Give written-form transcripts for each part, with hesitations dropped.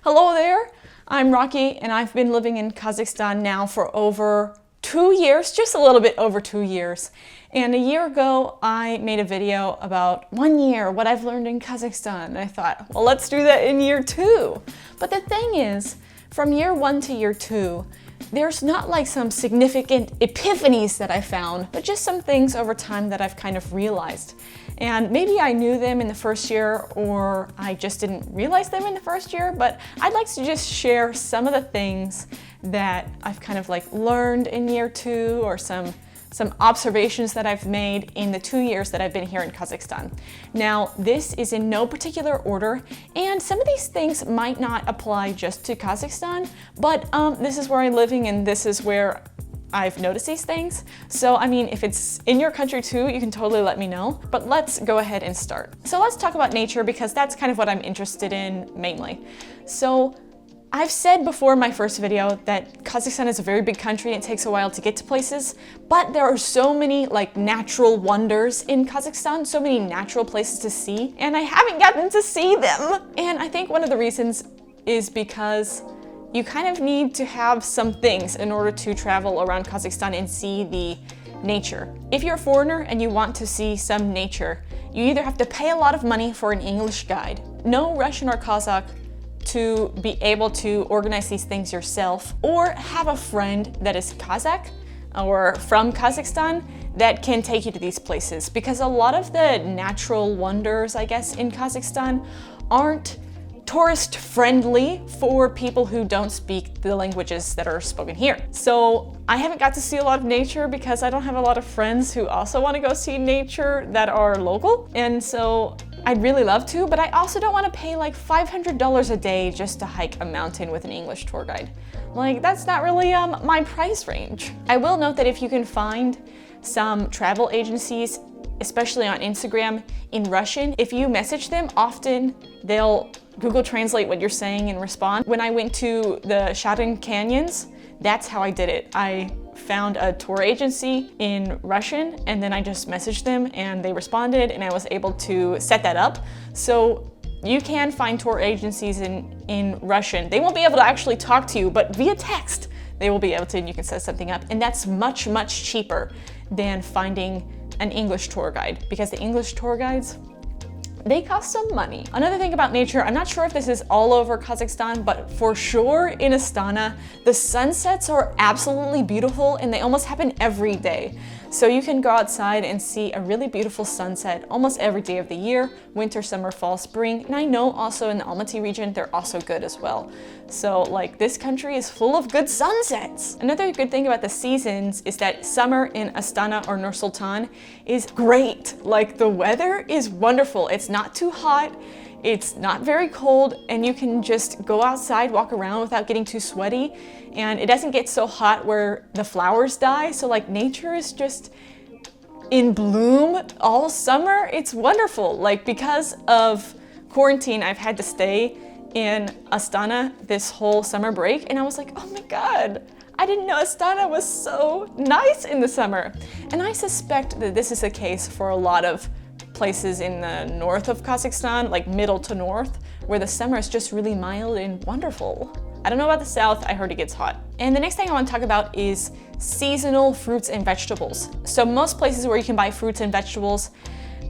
Hello there, I'm Rocky and I've been living in Kazakhstan now for over 2 years, just a little bit over 2 years. And a year ago, I made a video about 1 year, what I've learned in Kazakhstan. And I thought, well, let's do that in year 2. But the thing is, from year 1 to year 2, there's not like some significant epiphanies that I found, but just some things over time that I've kind of realized. And maybe I knew them in the first year, or I just didn't realize them in the first year, but I'd like to just share some of the things that I've kind of like learned in year 2, or some observations that I've made in the 2 years that I've been here in Kazakhstan. Now, this is in no particular order, and some of these things might not apply just to Kazakhstan, but this is where I'm living and this is where I've noticed these things. So, I mean, if it's in your country too, you can totally let me know. But let's go ahead and start. So let's talk about nature, because that's kind of what I'm interested in mainly. So, I've said before in my first video that Kazakhstan is a very big country and it takes a while to get to places, but there are so many like natural wonders in Kazakhstan, so many natural places to see, and I haven't gotten to see them. And I think one of the reasons is because you kind of need to have some things in order to travel around Kazakhstan and see the nature. If you're a foreigner and you want to see some nature, you either have to pay a lot of money for an English guide, know Russian or Kazakh to be able to organize these things yourself, or have a friend that is Kazakh or from Kazakhstan that can take you to these places, because a lot of the natural wonders, I guess, in Kazakhstan aren't tourist friendly for people who don't speak the languages that are spoken here. So I haven't got to see a lot of nature because I don't have a lot of friends who also want to go see nature that are local. And so I'd really love to, but I also don't want to pay like $500 a day just to hike a mountain with an English tour guide. Like, that's not really my price range. I will note that if you can find some travel agencies, especially on Instagram, in Russian, if you message them, often they'll Google Translate what you're saying and respond. When I went to the Sharin Canyons, that's how I did it. I found a tour agency in Russian and then I just messaged them and they responded and I was able to set that up. So you can find tour agencies in Russian. They won't be able to actually talk to you, but via text, they will be able to, and you can set something up. And that's much, much cheaper than finding an English tour guide, because the English tour guides, they cost some money. Another thing about nature, I'm not sure if this is all over Kazakhstan, but for sure in Astana, the sunsets are absolutely beautiful and they almost happen every day. So you can go outside and see a really beautiful sunset almost every day of the year, winter, summer, fall, spring. And I know also in the Almaty region, they're also good as well. So like, this country is full of good sunsets. Another good thing about the seasons is that summer in Astana or Nur Sultan is great. Like, the weather is wonderful. It's not too hot, it's not very cold, and you can just go outside, walk around without getting too sweaty. And it doesn't get so hot where the flowers die. So like, nature is just in bloom all summer. It's wonderful. Like, because of quarantine, I've had to stay in Astana this whole summer break. And I was like, oh my God, I didn't know Astana was so nice in the summer. And I suspect that this is the case for a lot of places in the north of Kazakhstan, like middle to north, where the summer is just really mild and wonderful. I don't know about the south, I heard it gets hot. And the next thing I want to talk about is seasonal fruits and vegetables. So most places where you can buy fruits and vegetables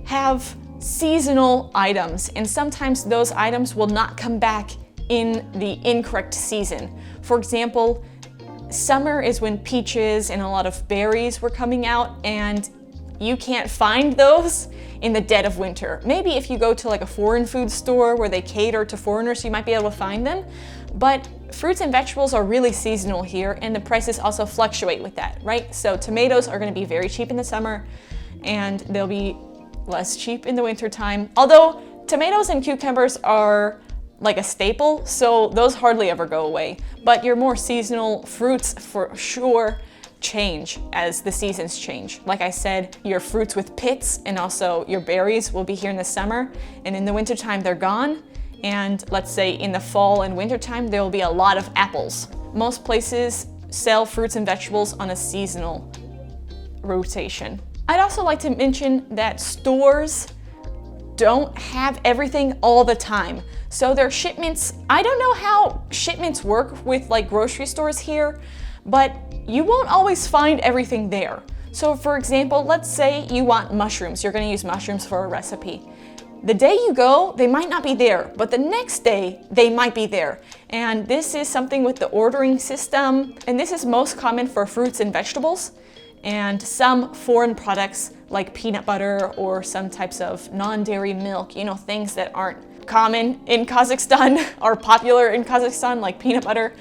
have seasonal items, and sometimes those items will not come back in the incorrect season. For example, summer is when peaches and a lot of berries were coming out, and you can't find those in the dead of winter. Maybe if you go to like a foreign food store where they cater to foreigners, you might be able to find them. But fruits and vegetables are really seasonal here, and the prices also fluctuate with that, right? So tomatoes are gonna be very cheap in the summer, and they'll be less cheap in the winter time. Although tomatoes and cucumbers are like a staple, so those hardly ever go away. But your more seasonal fruits for sure change as the seasons change. Like I said, your fruits with pits and also your berries will be here in the summer, and in the wintertime they're gone. And let's say in the fall and wintertime, there will be a lot of apples. Most places sell fruits and vegetables on a seasonal rotation. I'd also like to mention that stores don't have everything all the time. So their shipments, I don't know how shipments work with like grocery stores here, but you won't always find everything there. So for example, let's say you want mushrooms. You're gonna use mushrooms for a recipe. The day you go, they might not be there, but the next day they might be there. And this is something with the ordering system, and this is most common for fruits and vegetables, and some foreign products like peanut butter or some types of non-dairy milk, you know, things that aren't common in Kazakhstan or popular in Kazakhstan, like peanut butter.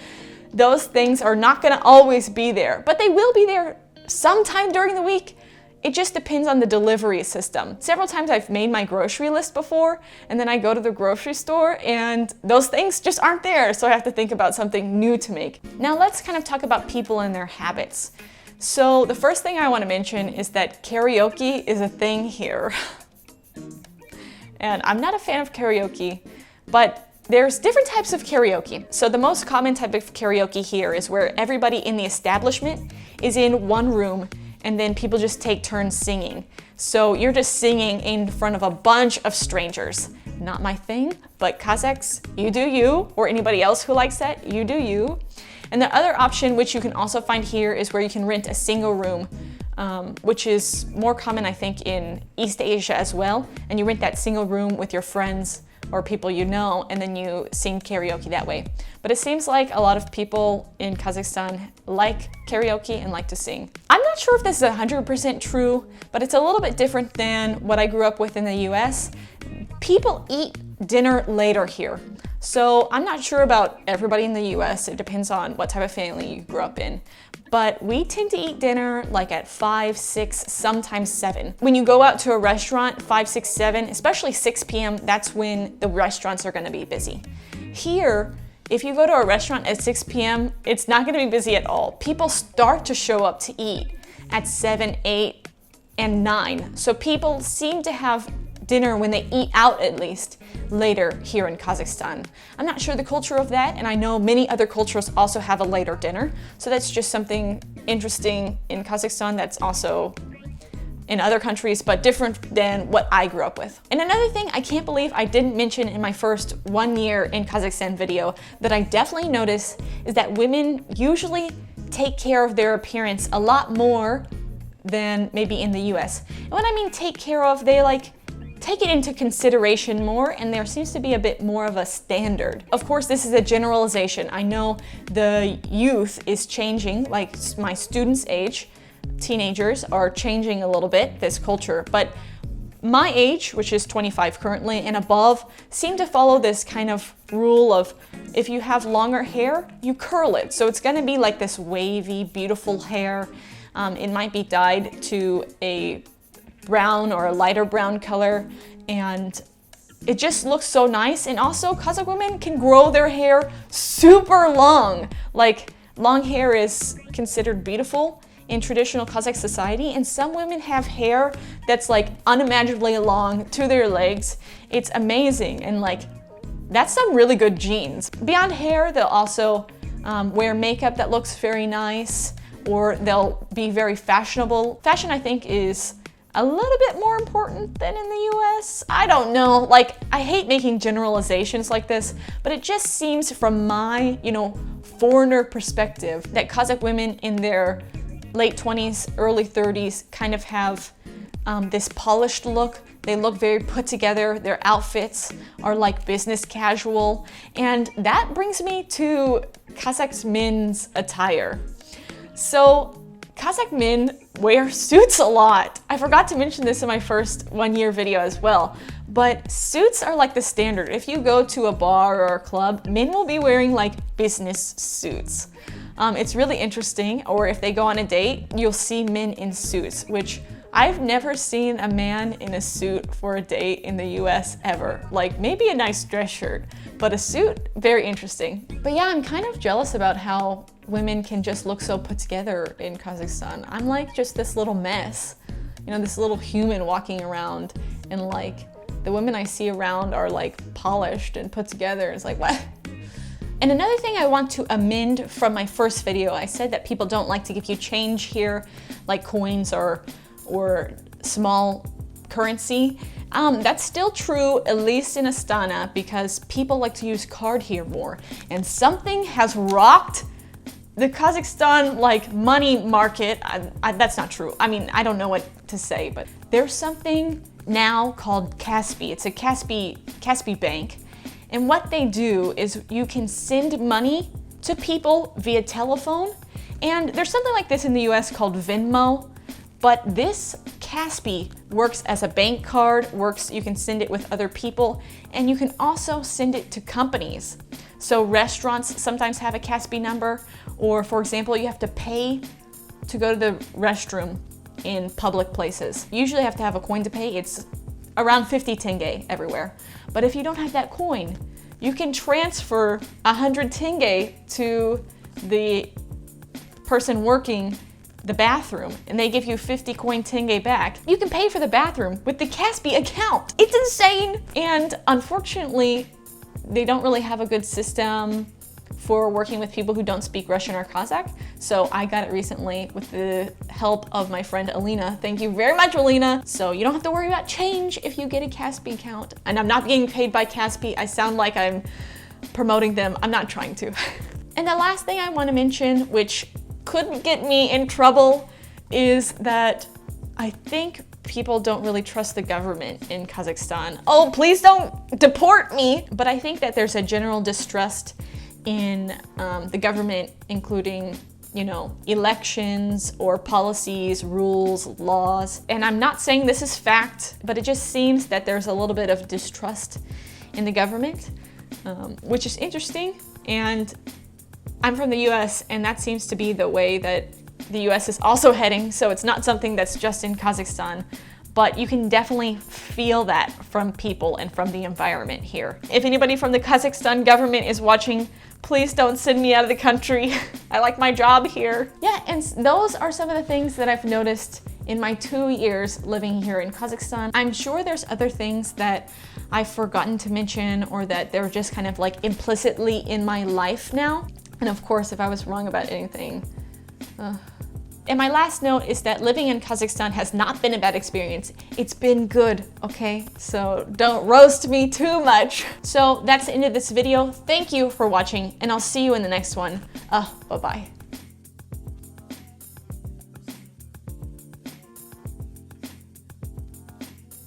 Those things are not gonna always be there, but they will be there sometime during the week. It just depends on the delivery system. Several times I've made my grocery list before, and then I go to the grocery store and those things just aren't there, so I have to think about something new to make. Now let's kind of talk about people and their habits. So the first thing I want to mention is that karaoke is a thing here. And I'm not a fan of karaoke, but there's different types of karaoke. So the most common type of karaoke here is where everybody in the establishment is in one room and then people just take turns singing. So you're just singing in front of a bunch of strangers. Not my thing, but Kazakhs, you do you, or anybody else who likes that, you do you. And the other option, which you can also find here, is where you can rent a single room, which is more common, I think, in East Asia as well. And you rent that single room with your friends or people you know, and then you sing karaoke that way. But it seems like a lot of people in Kazakhstan like karaoke and like to sing. I'm not sure if this is 100% true, but it's a little bit different than what I grew up with in the US. People eat dinner later here. So I'm not sure about everybody in the US. It depends on what type of family you grew up in. But we tend to eat dinner like at 5, 6, sometimes 7. When you go out to a restaurant, 5, 6, 7, especially 6 p.m., that's when the restaurants are gonna be busy. Here, if you go to a restaurant at 6 p.m., it's not gonna be busy at all. People start to show up to eat at 7, 8, and 9. So people seem to have dinner when they eat out, at least later here in Kazakhstan. I'm not sure the culture of that, and I know many other cultures also have a later dinner. So that's just something interesting in Kazakhstan that's also in other countries, but different than what I grew up with. And another thing I can't believe I didn't mention in my first 1 year in Kazakhstan video that I definitely noticed is that women usually take care of their appearance a lot more than maybe in the US. And when I mean take care of, they like take it into consideration more, and there seems to be a bit more of a standard. Of course, this is a generalization. I know the youth is changing, like my students' age, teenagers are changing a little bit, this culture, but my age, which is 25 currently and above, seem to follow this kind of rule of if you have longer hair, you curl it. So it's gonna be like this wavy, beautiful hair. It might be dyed to a brown or a lighter brown color, and it just looks so nice. And also Kazakh women can grow their hair super long. Like long hair is considered beautiful in traditional Kazakh society, and some women have hair that's like unimaginably long to their legs. It's amazing, and like that's some really good genes. Beyond hair, they'll also wear makeup that looks very nice, or they'll be very fashionable. Fashion, I think, is a little bit more important than in the US. I don't know, like I hate making generalizations like this, but it just seems from my, foreigner perspective that Kazakh women in their late 20s, early 30s kind of have this polished look. They look very put together. Their outfits are like business casual. And that brings me to Kazakh men's attire. So Kazakh men wear suits a lot. I forgot to mention this in my first 1 year video as well, but suits are like the standard. If you go to a bar or a club, men will be wearing like business suits. It's really interesting. Or if they go on a date, you'll see men in suits, which I've never seen a man in a suit for a date in the US ever. Like maybe a nice dress shirt, but a suit, very interesting. But yeah, I'm kind of jealous about how women can just look so put together in Kazakhstan. I'm like just this little mess, this little human walking around, and like the women I see around are like polished and put together. It's like, what? And another thing I want to amend from my first video, I said that people don't like to give you change here, like coins or small currency. That's still true, at least in Astana, because people like to use card here more. And something has rocked the Kazakhstan like money market. That's not true. I mean, I don't know what to say, but there's something now called Kaspi. It's a Kaspi Bank. And what they do is you can send money to people via telephone. And there's something like this in the US called Venmo, but this Kaspi works as a bank card, you can send it with other people, and you can also send it to companies. So restaurants sometimes have a Kaspi number, or for example, you have to pay to go to the restroom in public places. You usually have to have a coin to pay. It's around 50 tenge everywhere. But if you don't have that coin, you can transfer 100 tenge to the person working the bathroom, and they give you 50 coin tenge back. You can pay for the bathroom with the Kaspi account. It's insane! And unfortunately, they don't really have a good system for working with people who don't speak Russian or Kazakh. So I got it recently with the help of my friend Alina. Thank you very much, Alina. So you don't have to worry about change if you get a Kaspi account. And I'm not getting paid by Kaspi. I sound like I'm promoting them. I'm not trying to. And the last thing I want to mention, which could get me in trouble, is that I think people don't really trust the government in Kazakhstan. Oh, please don't deport me! But I think that there's a general distrust in the government, including, you know, elections or policies, rules, laws. And I'm not saying this is fact, but it just seems that there's a little bit of distrust in the government, which is interesting. And I'm from the US, and that seems to be the way that the US is also heading, so it's not something that's just in Kazakhstan, but you can definitely feel that from people and from the environment here. If anybody from the Kazakhstan government is watching, please don't send me out of the country. I like my job here. Yeah, and those are some of the things that I've noticed in my 2 years living here in Kazakhstan. I'm sure there's other things that I've forgotten to mention, or that they're just kind of like implicitly in my life now. And of course, if I was wrong about anything. And my last note is that living in Kazakhstan has not been a bad experience. It's been good, okay? So don't roast me too much. So that's the end of this video. Thank you for watching, and I'll see you in the next one. Bye-bye.